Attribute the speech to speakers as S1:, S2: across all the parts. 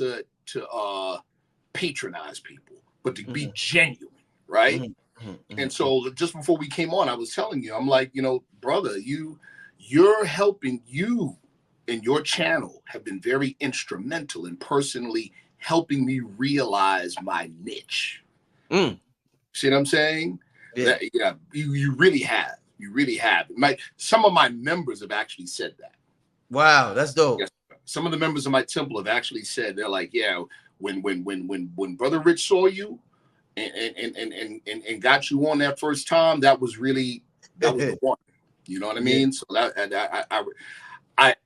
S1: to patronize people, but to be genuine, right? And so just before we came on, I was telling you, I'm like, you know, brother, you're helping, you and your channel have been very instrumental in personally helping me realize my niche. See what I'm saying?
S2: Yeah,
S1: You really have. You really have. Some of my members have actually said that.
S2: Wow, that's dope.
S1: Yes, some of the members of my temple have actually said, they're like, yeah, when Brother Rich saw you and got you on that first time, that was the one. You know what I mean? So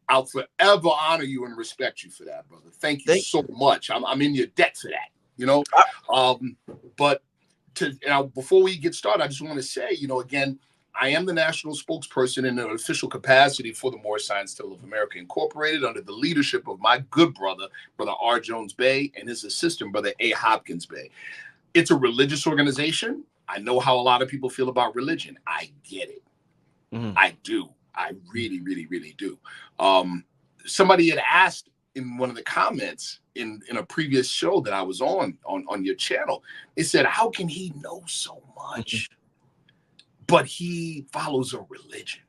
S1: I'll forever honor you and respect you for that, brother. Thank you so much. I'm in your debt for that. You know, but before we get started, I just want to say, you know, again, I am the national spokesperson in an official capacity for the Moorish Science Temple of America Incorporated under the leadership of my good brother, Brother R. Jones Bey, and his assistant, Brother A. Hopkins Bey. It's a religious organization. I know how a lot of people feel about religion. I get it. I do. I really, really, really do. Somebody had asked in one of the comments in a previous show that I was on your channel, it said, how can he know so much, but he follows a religion?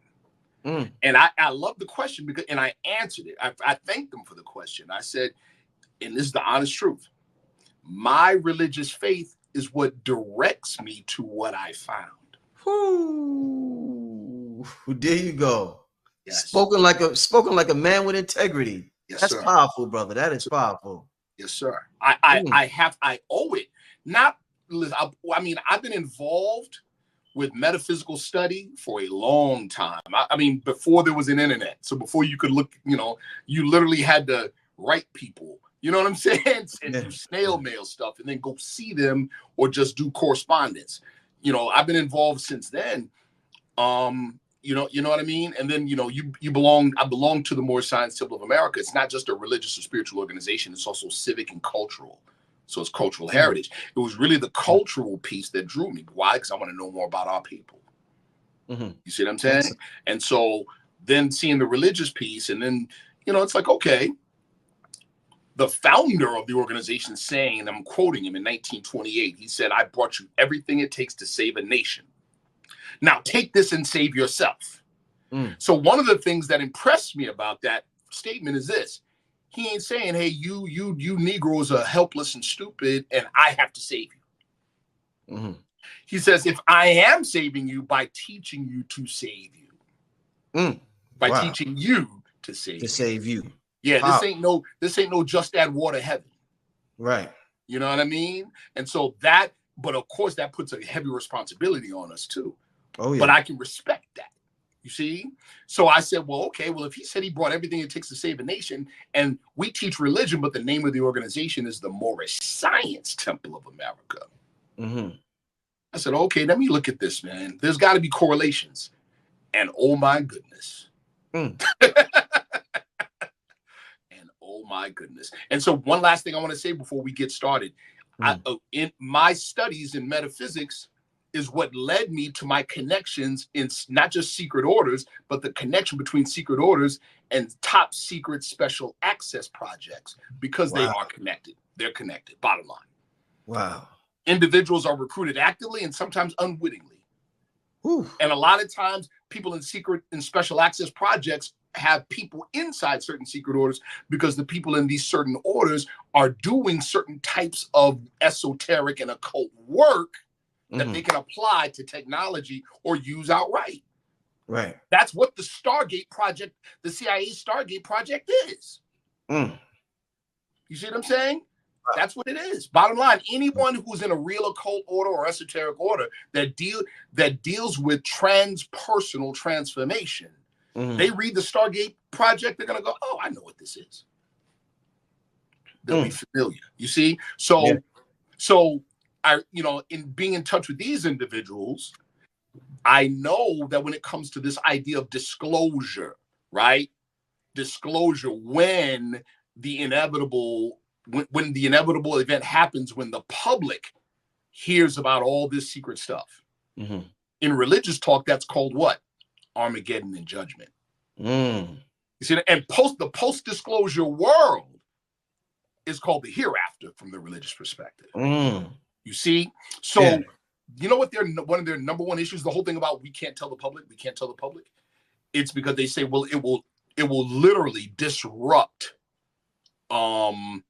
S1: And I love the question because, and I answered it. I thanked them for the question. I said, and this is the honest truth, my religious faith is what directs me to what I found.
S2: Ooh, there you go.
S1: Yes.
S2: Spoken like a man with integrity.
S1: Yes,
S2: that's
S1: sir.
S2: Powerful, brother. That is powerful.
S1: Yes, sir. I owe it. Not, I mean, I've been involved with metaphysical study for a long time. I mean, before there was an internet. So before you could look, you know, you literally had to write people, you know what I'm saying? And do snail mail stuff and then go see them or just do correspondence. You know, I've been involved since then. You know what I mean? And then, you know, I belong to the Moorish Science Temple of America. It's not just a religious or spiritual organization. It's also civic and cultural. So it's cultural heritage. It was really the cultural piece that drew me. Why? Because I want to know more about our people. You see what I'm saying? And so then seeing the religious piece, and then, you know, it's like, okay, the founder of the organization saying, and I'm quoting him in 1928, he said, I brought you everything it takes to save a nation. Now take this and save yourself. So one of the things that impressed me about that statement is this. He ain't saying, hey, you Negroes are helpless and stupid and I have to save you. He says, if I am saving you by teaching you to save you, by teaching you to save you. Yeah, this ain't no just add water heaven.
S2: Right.
S1: You know what I mean? And so that, but of course that puts a heavy responsibility on us too. Oh yeah. But I can respect that. You see? So I said, well, okay, well, if he said he brought everything it takes to save a nation, and we teach religion, but the name of the organization is the Moorish Science Temple of America. I said, okay, let me look at this, man. There's got to be correlations. And oh my goodness. And oh my goodness. And so one last thing I want to say before we get started. In my studies in metaphysics is what led me to my connections in not just secret orders, but the connection between secret orders and top secret special access projects, because they are connected. They're connected, bottom line.
S2: Wow.
S1: Individuals are recruited actively and sometimes unwittingly. And a lot of times people in secret and special access projects have people inside certain secret orders because the people in these certain orders are doing certain types of esoteric and occult work that they can apply to technology or use outright.
S2: Right.
S1: That's what the Stargate project, the CIA Stargate project is. You see what I'm saying? That's what it is. Bottom line, anyone who's in a real occult order or esoteric order that deals with transpersonal transformation, they read the Stargate project, they're going to go, oh, I know what this is. They'll be familiar. You see? So, I, you know, in being in touch with these individuals, I know that when it comes to this idea of disclosure, right? Disclosure when the inevitable event happens, when the public hears about all this secret stuff. In religious talk, that's called what? Armageddon and judgment. You see, and the post-disclosure world is called the hereafter from the religious perspective.
S2: Mm.
S1: You see? So, you know what one of their number one issues, the whole thing about we can't tell the public, it's because they say, well, it will literally disrupt the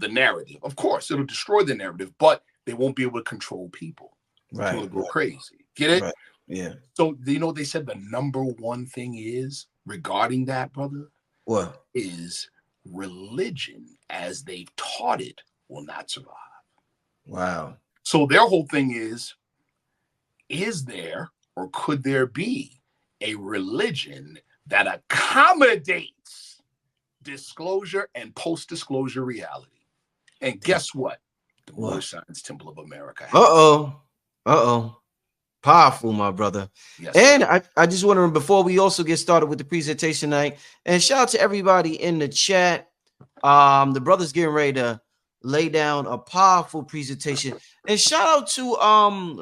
S1: narrative. Of course, it'll destroy the narrative, but they won't be able to control people.
S2: Right.
S1: People will go crazy. Get it?
S2: Right. Yeah.
S1: So, you know, they said the number one thing is regarding that, brother.
S2: What?
S1: Is religion as they've taught it will not survive.
S2: Wow.
S1: So their whole thing is there or could there be a religion that accommodates disclosure and post-disclosure reality? And guess what? The Moorish Science Temple of America has.
S2: Powerful, my brother.
S1: Yes,
S2: and I just want to, before we also get started with the presentation tonight, and shout out to everybody in the chat. The brother's getting ready to lay down a powerful presentation. And shout out to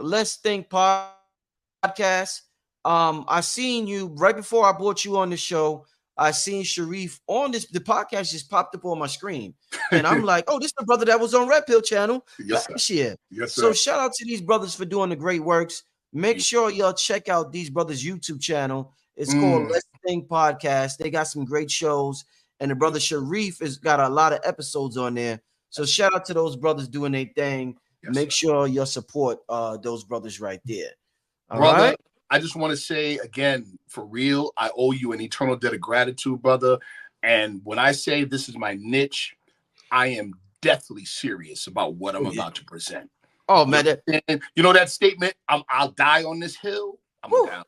S2: Let's Think Podcast. I seen you right before I brought you on the show. I seen Sharif on the podcast just popped up on my screen. And I'm like, oh, this is the brother that was on Red Pill channel last year.
S1: Yes, sir.
S2: So shout out to these brothers for doing the great works. Make sure y'all check out these brothers' YouTube channel. It's called Let's Think Podcast. They got some great shows. And the brother Sharif has got a lot of episodes on there. So shout out to those brothers doing their thing. Make sure you support those brothers right there. All right?
S1: I just want to say again, for real, I owe you an eternal debt of gratitude, brother. And when I say this is my niche, I am deathly serious about what I'm about to present.
S2: Oh man,
S1: and you know that statement, I'll die on this hill. I'm down.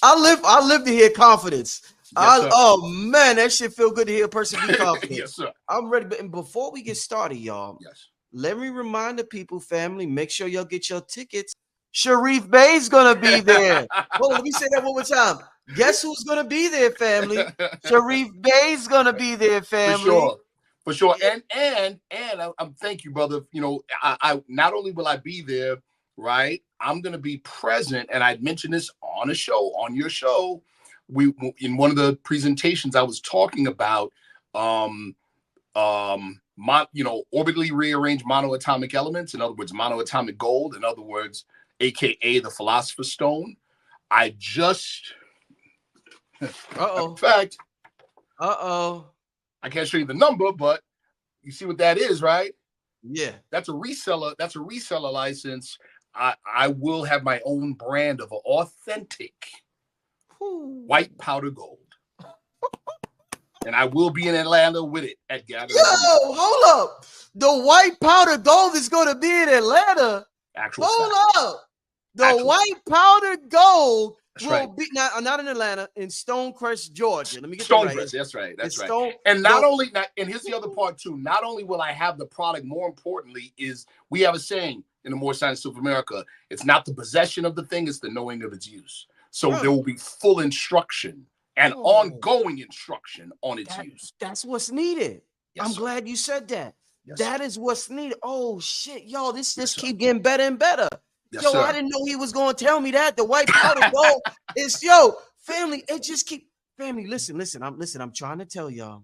S2: I live to hear confidence.
S1: Yes,
S2: oh man, that shit feel good to hear a person be confident.
S1: Yes, sir.
S2: I'm ready. But before we get started, y'all, let me remind the people, family, make sure y'all get your tickets. Sharif Bey's gonna be there. Hold on, let me say that one more time. Guess who's gonna be there, family? Sharif Bey's gonna be there, family.
S1: For sure. And I'm thank you, brother. You know, I not only will I be there, right? I'm gonna be present, and I mentioned this on a show, on your show. We in one of the presentations I was talking about orbitally rearranged monoatomic elements, in other words, monoatomic gold, in other words, aka the Philosopher's Stone. I just in fact, I can't show you the number, but you see what that is, right?
S2: Yeah.
S1: That's a reseller. That's a reseller license. I will have my own brand of authentic white powder gold. And I will be in Atlanta with it at Gather.
S2: Yo, hold up. The white powder gold is going to be in Atlanta. Hold up. The white powder gold will be not in Atlanta, in Stonecrest, Georgia. Let me get that right.
S1: That's right. That's right. And and here's the other part too. Not only will I have the product, more importantly, is we have a saying in the Moorish Science of America, it's not the possession of the thing, it's the knowing of its use. So there will be full instruction and ongoing instruction on its use.
S2: That's what's needed. I'm glad you said that. That is what's needed. Oh shit, y'all, this just keep getting better and better. I didn't know he was going to tell me that. The white powder gold is, family, it just keep, family, listen, I'm trying to tell y'all,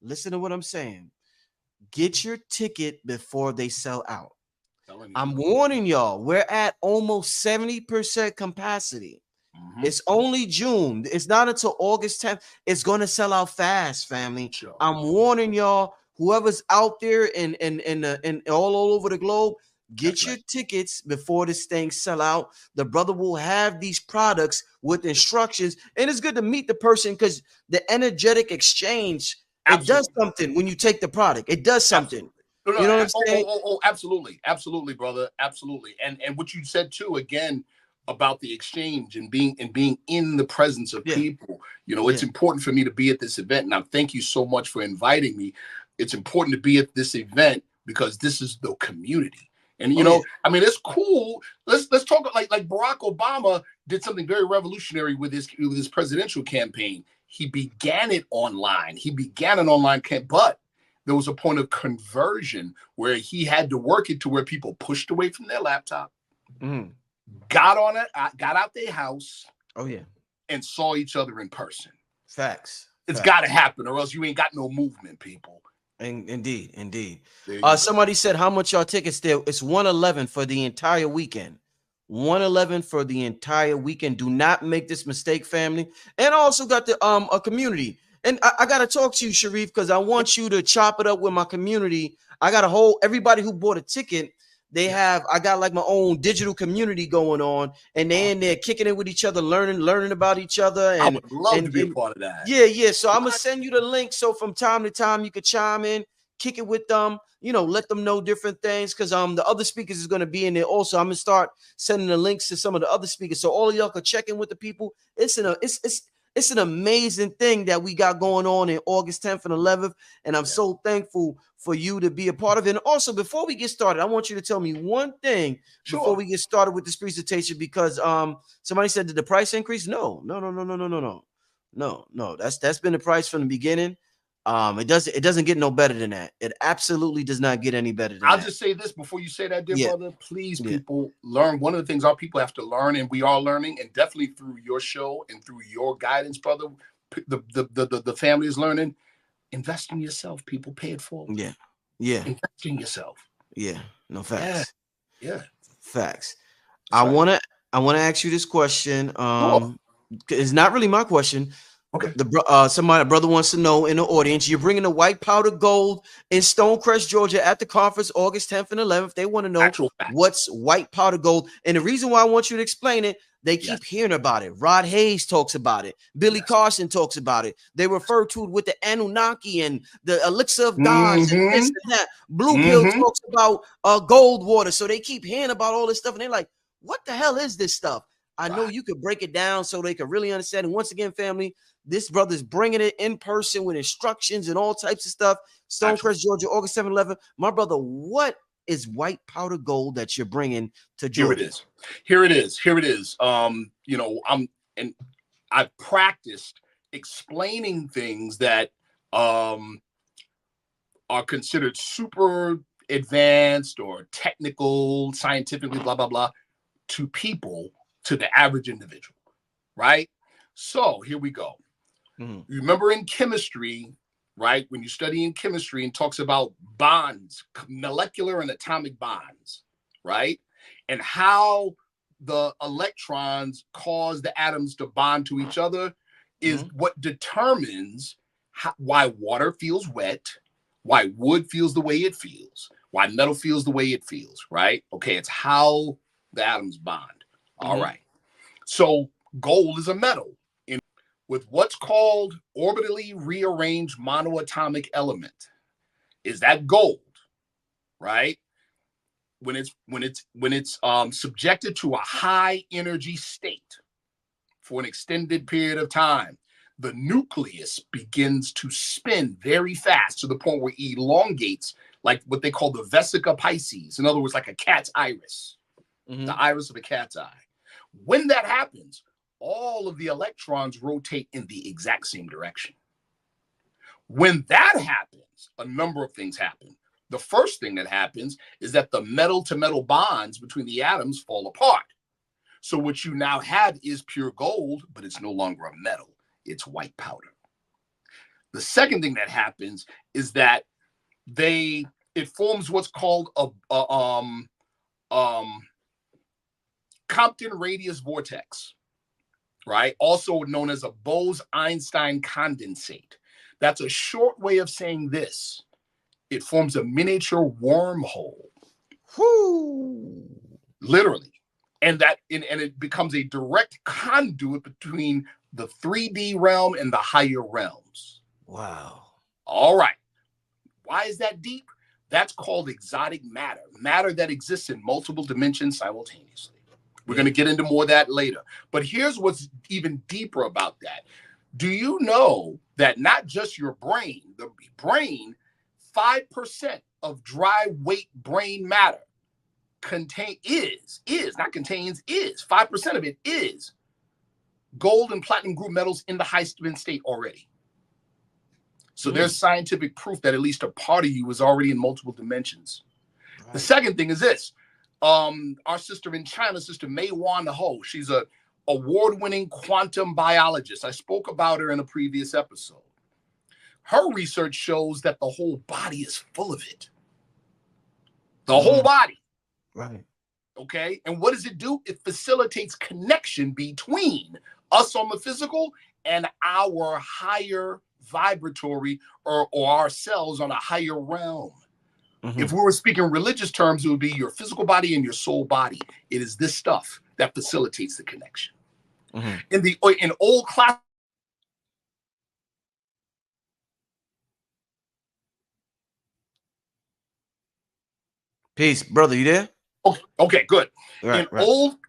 S2: listen to what I'm saying. Get your ticket before they sell out. I'm warning y'all, we're at almost 70% capacity. It's only June. It's not until August 10th. It's going to sell out fast, family. I'm warning y'all, whoever's out there and all over the globe, get your tickets before this thing sell out. The brother will have these products with instructions, and it's good to meet the person because the energetic exchange, it does something when you take the product. It does something. You know what I'm saying?
S1: Absolutely, brother, absolutely. And what you said too, again, about the exchange and being in the presence of people. You know, it's important for me to be at this event, and I thank you so much for inviting me. It's important to be at this event because this is the community. And you know, I mean, it's cool. Let's talk like Barack Obama did something very revolutionary with his presidential campaign. He began it online. He began an online campaign, but there was a point of conversion where he had to work it to where people pushed away from their laptop, got on it, got out their house, and saw each other in person.
S2: Facts.
S1: It's got to happen, or else you ain't got no movement, people.
S2: Indeed. Somebody said, how much are tickets there? It's 111 for the entire weekend. 111 for the entire weekend. Do not make this mistake, family. And I also got the a community. And I gotta talk to you, Sharif, because I want you to chop it up with my community. I got a whole everybody who bought a ticket. I got like my own digital community going on, and they're in there kicking it with each other, learning about each other. And
S1: I would love to be a part of that.
S2: Yeah. So I'm gonna send you the link. So from time to time you could chime in, kick it with them, let them know different things. Cause the other speakers is gonna be in there also. I'm gonna start sending the links to some of the other speakers. So all of y'all can check in with the people. It's an amazing thing that we got going on in August 10th and 11th. And I'm so thankful for you to be a part of it. And also, before we get started, I want you to tell me one thing before we get started with this presentation, because somebody said, did the price increase? No. That's been the price from the beginning. It doesn't get no better than that. It absolutely does not get any better than that.
S1: I'll just say this before you say that, dear brother. Please, people, learn. One of the things our people have to learn, and we are learning, and definitely through your show and through your guidance, brother, the family is learning. Invest in yourself, people. Pay it forward.
S2: Yeah.
S1: Invest in yourself.
S2: Yeah. No facts.
S1: Yeah.
S2: Facts. I wanna ask you this question. It's not really my question. Okay. A brother wants to know in the audience, you're bringing the white powder gold in Stonecrest, Georgia at the conference August 10th and 11th. They want to know what's white powder gold. And the reason why I want you to explain it, they keep hearing about it. Rod Hayes talks about it. Billy Carson talks about it. They refer to it with the Anunnaki and the elixir of gods and this and that. Blue Pill talks about gold water. So they keep hearing about all this stuff. And they're like, what the hell is this stuff? I know you could break it down so they could really understand. And once again, family, this brother's bringing it in person with instructions and all types of stuff. Stonecrest, Georgia, August 7th, 11th. My brother, what is white powder gold that you're bringing to Georgia?
S1: Here it is. I've practiced explaining things that are considered super advanced or technical, scientifically, blah, blah, blah, to people, to the average individual, right? So here we go. You remember in chemistry, right? When you study in chemistry and talks about bonds, molecular and atomic bonds, right? And how the electrons cause the atoms to bond to each other is what determines why water feels wet, why wood feels the way it feels, why metal feels the way it feels, right? Okay, it's how the atoms bond. All right. So gold is a metal with what's called orbitally rearranged monoatomic element. Is that gold, right? When it's subjected to a high energy state for an extended period of time, the nucleus begins to spin very fast to the point where it elongates, like what they call the vesica piscis. In other words, like a cat's iris, the iris of a cat's eye. When that happens, all of the electrons rotate in the exact same direction. When that happens, a number of things happen. The first thing that happens is that the metal-to-metal bonds between the atoms fall apart. So what you now have is pure gold, but it's no longer a metal. It's white powder. The second thing that happens is that it forms what's called a Compton radius vortex, right? Also known as a Bose-Einstein condensate. That's a short way of saying this. It forms a miniature wormhole.
S2: Whoo!
S1: Literally. And it becomes a direct conduit between the 3D realm and the higher realms.
S2: Wow.
S1: All right. Why is that deep? That's called exotic matter. Matter that exists in multiple dimensions simultaneously. We're going to get into more of that later. But here's what's even deeper about that. Do you know that not just your brain, the brain, 5% of dry weight brain matter is 5% of it is gold and platinum group metals in the high spin state already. So there's scientific proof that at least a part of you is already in multiple dimensions. Right. The second thing is this. Our sister in China, Sister Mei Wan Ho, she's a award-winning quantum biologist. I spoke about her in a previous episode. Her research shows that the whole body is full of it. The whole body.
S2: Right.
S1: Okay. And what does it do? It facilitates connection between us on the physical and our higher vibratory or ourselves on a higher realm. If we were speaking religious terms, it would be your physical body and your soul body. It is this stuff that facilitates the connection. In old class.
S2: Peace, brother. You there?
S1: Okay, good.
S2: Right,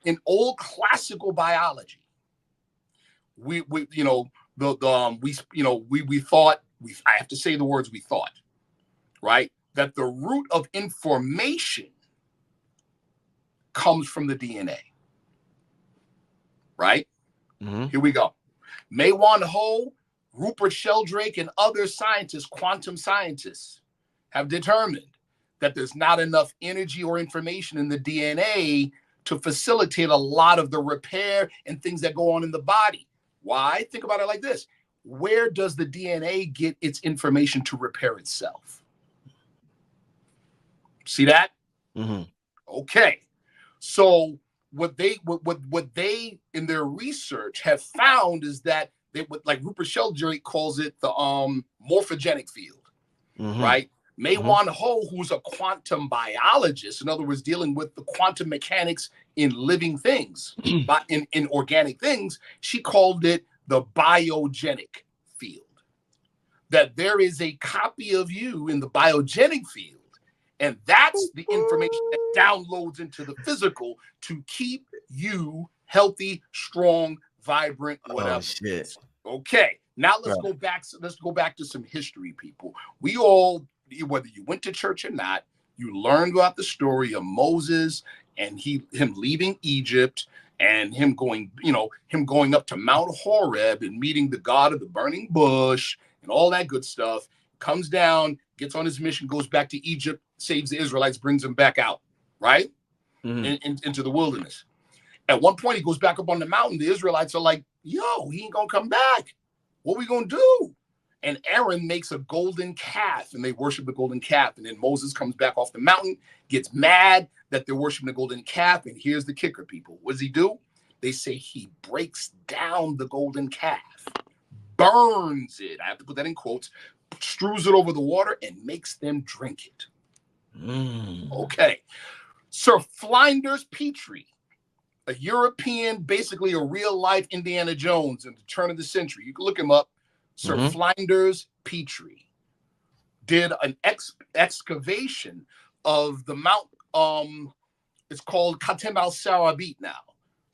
S1: in old classical biology, we thought, I have to say the words we thought, right? That the root of information comes from the DNA, right? Here we go. Maywan Ho, Rupert Sheldrake, and other scientists, quantum scientists, have determined that there's not enough energy or information in the DNA to facilitate a lot of the repair and things that go on in the body. Why? Think about it like this. Where does the DNA get its information to repair itself? See that? Okay. So what they in their research have found is that they would, like Rupert Sheldrake calls it, the morphogenic field, right? Maywan Ho, who's a quantum biologist, in other words, dealing with the quantum mechanics in living things, but in organic things, she called it the biogenic field. That there is a copy of you in the biogenic field, and that's the information that downloads into the physical to keep you healthy, strong, vibrant, whatever.
S2: Oh, shit.
S1: Okay, now let's go back. Let's go back to some history, people. We all, whether you went to church or not, you learned about the story of Moses and him leaving Egypt and him going up to Mount Horeb and meeting the God of the burning bush and all that good stuff. Comes down, gets on his mission, goes back to Egypt, saves the Israelites, brings them back out, right? Into the wilderness. At one point, he goes back up on the mountain. The Israelites are like, yo, he ain't gonna come back. What we gonna do? And Aaron makes a golden calf, and they worship the golden calf. And then Moses comes back off the mountain, gets mad that they're worshiping the golden calf. And here's the kicker, people. What does he do? They say he breaks down the golden calf, burns it. I have to put that in quotes, strews it over the water, and makes them drink it. Okay. Sir Flinders Petrie, a European, basically a real-life Indiana Jones in the turn of the century. You can look him up. Sir Flinders Petrie did an excavation of the Mount, it's called Khatem al-Sarabit now.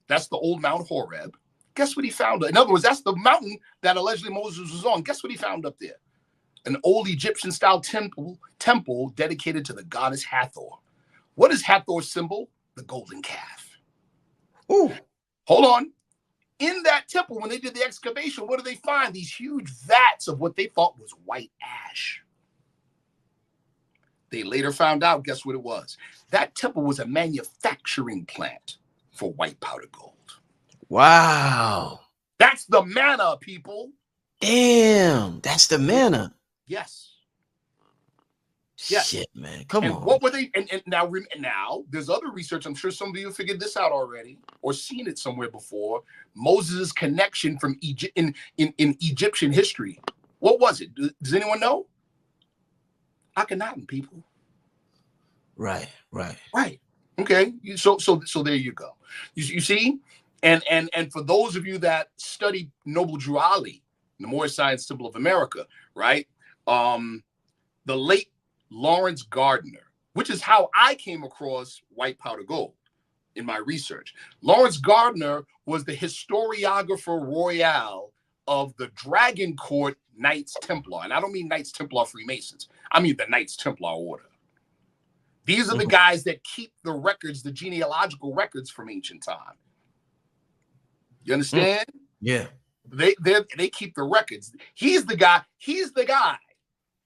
S1: That's the old Mount Horeb. Guess what he found? In other words, that's the mountain that allegedly Moses was on. Guess what he found up there? An old Egyptian-style temple dedicated to the goddess Hathor. What is Hathor's symbol? The golden calf. Ooh, hold on. In that temple, when they did the excavation, what did they find? These huge vats of what they thought was white ash. They later found out, guess what it was? That temple was a manufacturing plant for white powder gold.
S2: Wow.
S1: That's the manna, people.
S2: Damn, that's the manna.
S1: Yes. Yes.
S2: Shit, man. Come on.
S1: What were they? And now there's other research. I'm sure some of you figured this out already or seen it somewhere before. Moses' connection from Egypt in Egyptian history. What was it? Does anyone know? Akhenaten, people.
S2: Right.
S1: Okay. So there you go. You see, and for those of you that study Noble Drew Ali, the Moorish Science Temple of America, right? The late Lawrence Gardner, which is how I came across white powder gold in my research. Lawrence Gardner was the historiographer royal of the Dragon Court Knights Templar. And I don't mean Knights Templar Freemasons. I mean the Knights Templar Order. These are the guys that keep the records, the genealogical records from ancient time. You understand?
S2: Yeah.
S1: They keep the records. He's the guy,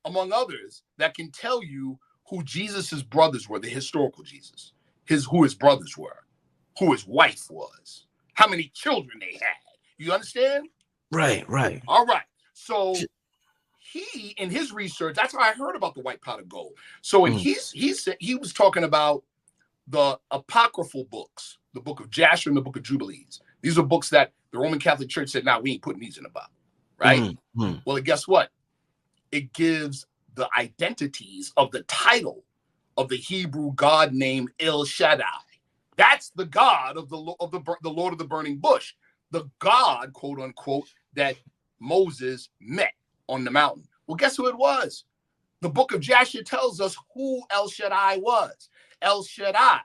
S1: among others, that can tell you who Jesus's brothers were, the historical Jesus, who his brothers were, who his wife was, how many children they had. You understand?
S2: Right.
S1: All right. So he in his research, that's how I heard about the white pot of gold. So and he said he was talking about the apocryphal books, the book of Jasher and the book of Jubilees. These are books that the Roman Catholic Church said, "Now we ain't putting these in the Bible," right? Well, guess what? It gives the identities of the title of the Hebrew god named El Shaddai. That's the God of the Lord of the burning bush, the God, quote unquote, that Moses met on the mountain. Well, guess who it was? The book of Jasher tells us who El Shaddai was. El Shaddai